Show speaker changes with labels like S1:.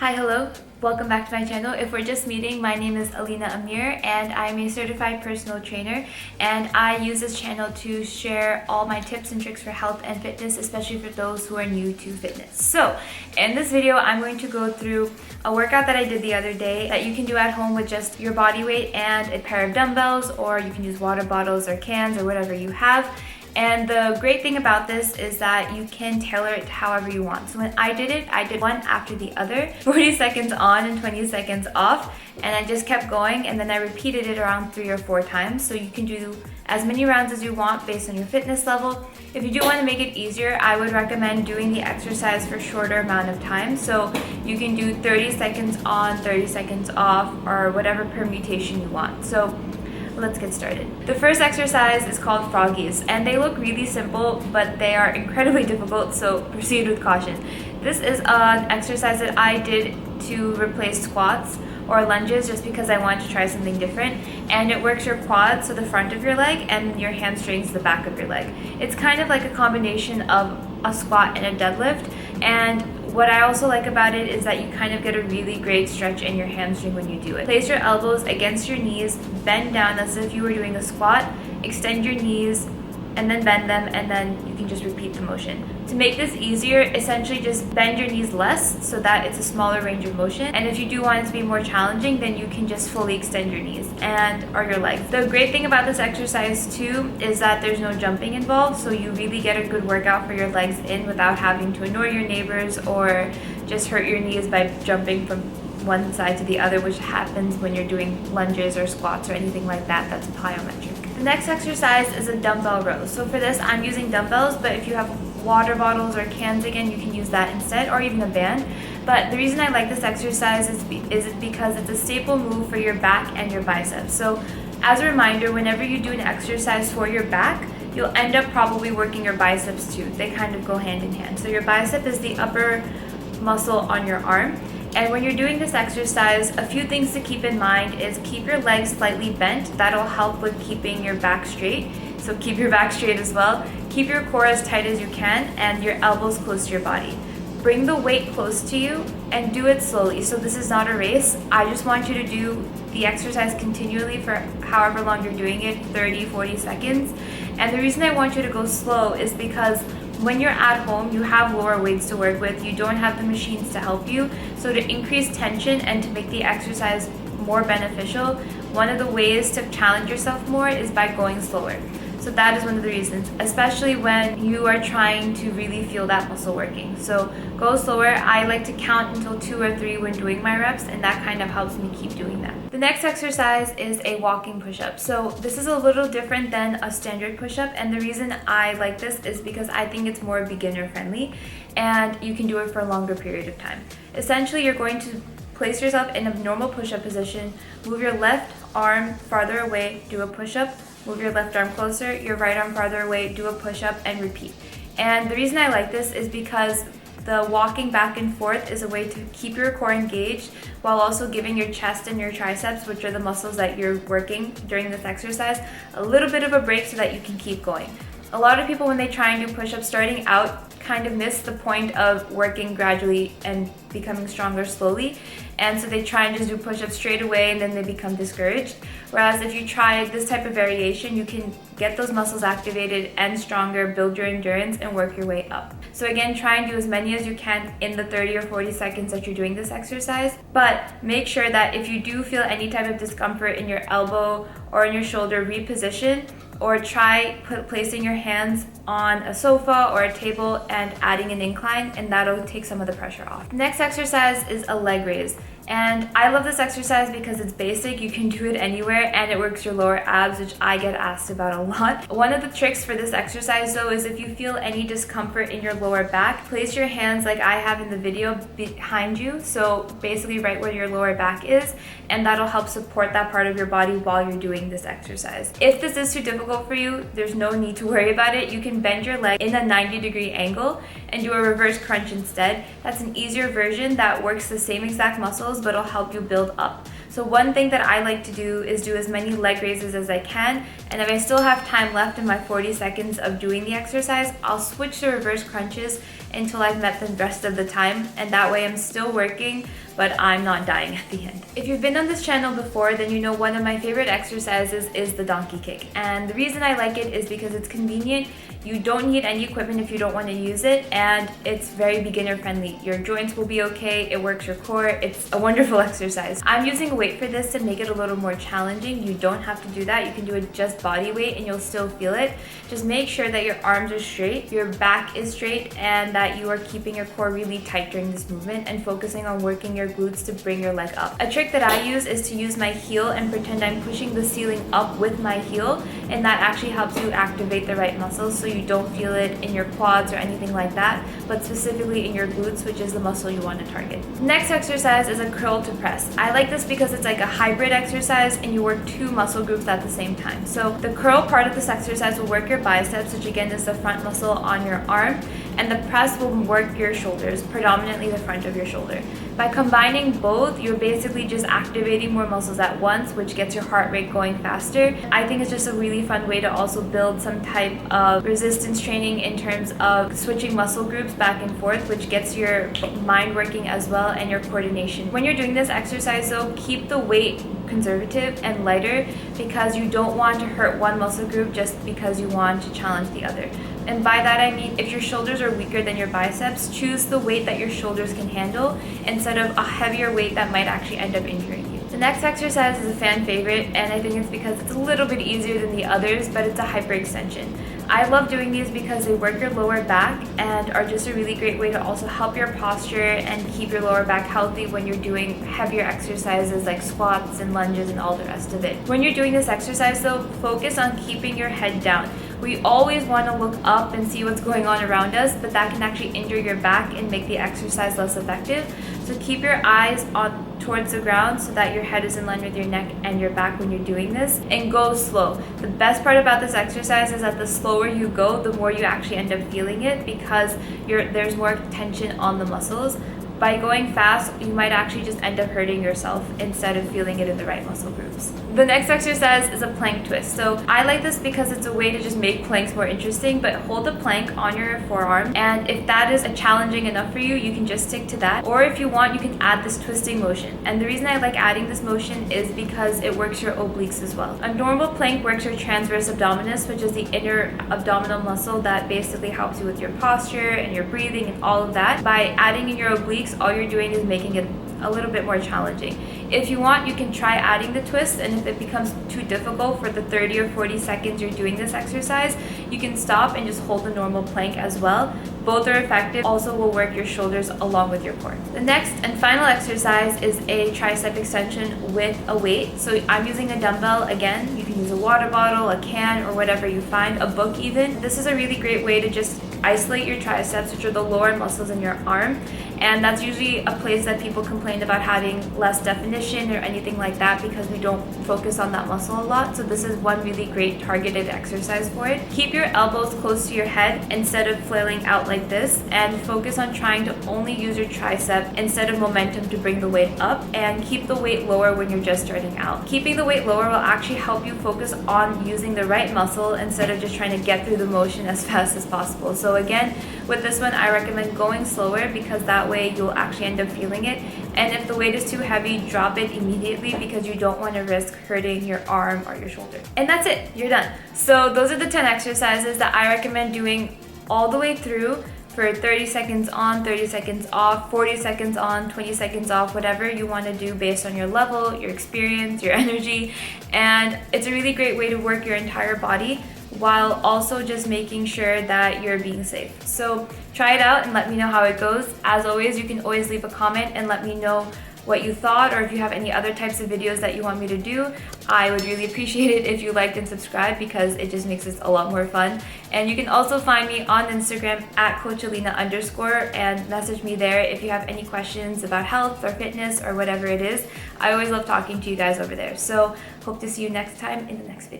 S1: Hi, hello. Welcome back to my channel. If we're just meeting, my name is Alina and I'm a certified personal trainer, and I use this channel to share all my tips and tricks for health and fitness, especially for those who are new to fitness. So in this video, I'm going to go through a workout that I did the other day that you can do at home with just your body weight and a pair of dumbbells, or you can use water bottles or cans or whatever you have. And the great thing about this is that you can tailor it however you want. So when I did it, I did one after the other, 40 seconds on and 20 seconds off, and I just kept going, and then I repeated it around 3 or 4 times. So you can do as many rounds as you want based on your fitness level. If you do want to make it easier, I would recommend doing the exercise for a shorter amount of time. So you can do 30 seconds on, 30 seconds off, or whatever permutation you want. So let's get started. The first exercise is called Froggies, and they look really simple, but they are incredibly difficult, so proceed with caution. This is an exercise that I did to replace squats or lunges just because I wanted to try something different, and it works your quads, so the front of your leg, and your hamstrings, the back of your leg. It's kind of like a combination of a squat and a deadlift, and what I also like about it is that you kind of get a really great stretch in your hamstring when you do it. Place your elbows against your knees, bend down as if you were doing a squat, extend your knees, and then bend them, and then you can just repeat the motion. To make this easier, essentially just bend your knees less so that it's a smaller range of motion. And if you do want it to be more challenging, then you can just fully extend your knees or your legs. The great thing about this exercise too is that there's no jumping involved, so you really get a good workout for your legs in without having to annoy your neighbors or just hurt your knees by jumping from one side to the other, which happens when you're doing lunges or squats or anything like that that's plyometric. The next exercise is a dumbbell row. So for this, I'm using dumbbells, but if you have water bottles or cans, again, you can use that instead, or even a band. But the reason I like this exercise is because it's a staple move for your back and your biceps. So as a reminder, whenever you do an exercise for your back, you'll end up probably working your biceps too. They kind of go hand in hand. So your bicep is the upper muscle on your arm. And when you're doing this exercise, a few things to keep in mind is keep your legs slightly bent. That'll help with keeping your back straight. So keep your back straight as well. Keep your core as tight as you can and your elbows close to your body. Bring the weight close to you and do it slowly. So this is not a race. I just want you to do the exercise continually for however long you're doing it, 30, 40 seconds. And the reason I want you to go slow is because when you're at home, you have lower weights to work with. You don't have the machines to help you. So to increase tension and to make the exercise more beneficial, one of the ways to challenge yourself more is by going slower. So that is one of the reasons, especially when you are trying to really feel that muscle working. So go slower. I like to count until 2 or 3 when doing my reps, and that kind of helps me keep doing that. The next exercise is a walking push-up. So this is a little different than a standard push-up, and the reason I like this is because I think it's more beginner friendly, and you can do it for a longer period of time. Essentially, you're going to place yourself in a normal push-up position, move your left arm farther away, do a push-up, move your left arm closer, your right arm farther away, do a push-up, and repeat. And the reason I like this is because the walking back and forth is a way to keep your core engaged while also giving your chest and your triceps, which are the muscles that you're working during this exercise, a little bit of a break so that you can keep going. A lot of people, when they try and do push-ups starting out, kind of miss the point of working gradually and becoming stronger slowly, and so they try and just do push-ups straight away and then they become discouraged. Whereas if you try this type of variation, you can get those muscles activated and stronger, build your endurance, and work your way up. So again, try and do as many as you can in the 30 or 40 seconds that you're doing this exercise, but make sure that if you do feel any type of discomfort in your elbow or in your shoulder, reposition, or try placing your hands on a sofa or a table and adding an incline, and that'll take some of the pressure off. The next exercise is a leg raise. And I love this exercise because it's basic, you can do it anywhere, and it works your lower abs, which I get asked about a lot. One of the tricks for this exercise though is if you feel any discomfort in your lower back, place your hands like I have in the video behind you, so basically right where your lower back is, and that'll help support that part of your body while you're doing this exercise. If this is too difficult for you, there's no need to worry about it. You can bend your leg in a 90-degree angle and do a reverse crunch instead. That's an easier version that works the same exact muscles, but it'll help you build up. So one thing that I like to do is do as many leg raises as I can, and if I still have time left in my 40 seconds of doing the exercise, I'll switch to reverse crunches until I've met the rest of the time, and that way I'm still working, but I'm not dying at the end. If you've been on this channel before, then you know one of my favorite exercises is the donkey kick. And the reason I like it is because it's convenient. You don't need any equipment if you don't want to use it, and it's very beginner friendly. Your joints will be okay, it works your core, it's a wonderful exercise. I'm using a weight for this to make it a little more challenging. You don't have to do that. You can do it just body weight and you'll still feel it. Just make sure that your arms are straight, your back is straight, and that you are keeping your core really tight during this movement and focusing on working your glutes to bring your leg up. A trick that I use is to use my heel and pretend I'm pushing the ceiling up with my heel, and that actually helps you activate the right muscles so you don't feel it in your quads or anything like that, but specifically in your glutes, which is the muscle you want to target. Next exercise is a curl to press. I like this because it's like a hybrid exercise and you work two muscle groups at the same time. So the curl part of this exercise will work your biceps, which again is the front muscle on your arm, and the press will work your shoulders, predominantly the front of your shoulder. By combining both, you're basically just activating more muscles at once, which gets your heart rate going faster. I think it's just a really fun way to also build some type of resistance training in terms of switching muscle groups back and forth, which gets your mind working as well and your coordination. When you're doing this exercise though, keep the weight conservative and lighter because you don't want to hurt one muscle group just because you want to challenge the other. And by that I mean, if your shoulders are weaker than your biceps, choose the weight that your shoulders can handle instead of a heavier weight that might actually end up injuring you. The next exercise is a fan favorite, and I think it's because it's a little bit easier than the others, but it's a hyperextension. I love doing these because they work your lower back and are just a really great way to also help your posture and keep your lower back healthy when you're doing heavier exercises like squats and lunges and all the rest of it. When you're doing this exercise though, focus on keeping your head down. We always want to look up and see what's going on around us, but that can actually injure your back and make the exercise less effective. So keep your eyes on towards the ground so that your head is in line with your neck and your back when you're doing this, and go slow. The best part about this exercise is that the slower you go, the more you actually end up feeling it because there's more tension on the muscles. By going fast, you might actually just end up hurting yourself instead of feeling it in the right muscle groups. The next exercise is a plank twist. So I like this because it's a way to just make planks more interesting, but hold the plank on your forearm, and if that is challenging enough for you, you can just stick to that. Or if you want, you can add this twisting motion. And the reason I like adding this motion is because it works your obliques as well. A normal plank works your transverse abdominis, which is the inner abdominal muscle that basically helps you with your posture and your breathing and all of that. By adding in your obliques, all you're doing is making it a little bit more challenging. If you want, you can try adding the twist, and if it becomes too difficult for the 30 or 40 seconds you're doing this exercise, you can stop and just hold the normal plank as well. Both are effective, also will work your shoulders along with your core. The next and final exercise is a tricep extension with a weight. So I'm using a dumbbell. Again, you can use a water bottle, a can, or whatever you find, a book even. This is a really great way to just isolate your triceps, which are the lower muscles in your arm, and that's usually a place that people complain about having less definition or anything like that because we don't focus on that muscle a lot. So this is one really great targeted exercise for it. Keep your elbows close to your head instead of flailing out like this, and focus on trying to only use your tricep instead of momentum to bring the weight up, and keep the weight lower when you're just starting out. Keeping the weight lower will actually help you focus on using the right muscle instead of just trying to get through the motion as fast as possible. So again, with this one, I recommend going slower because that way you'll actually end up feeling it. And if the weight is too heavy, drop it immediately because you don't want to risk hurting your arm or your shoulder. And that's it, you're done. So those are the 10 exercises that I recommend doing all the way through for 30 seconds on, 30 seconds off, 40 seconds on, 20 seconds off, whatever you want to do based on your level, your experience, your energy. And it's a really great way to work your entire body while also just making sure that you're being safe. So try it out and let me know how it goes. As always, you can always leave a comment and let me know what you thought, or if you have any other types of videos that you want me to do. I would really appreciate it if you liked and subscribed because it just makes this a lot more fun. And you can also find me on Instagram at @CoachAlina_ and message me there if you have any questions about health or fitness or whatever it is. I always love talking to you guys over there. So hope to see you next time in the next video.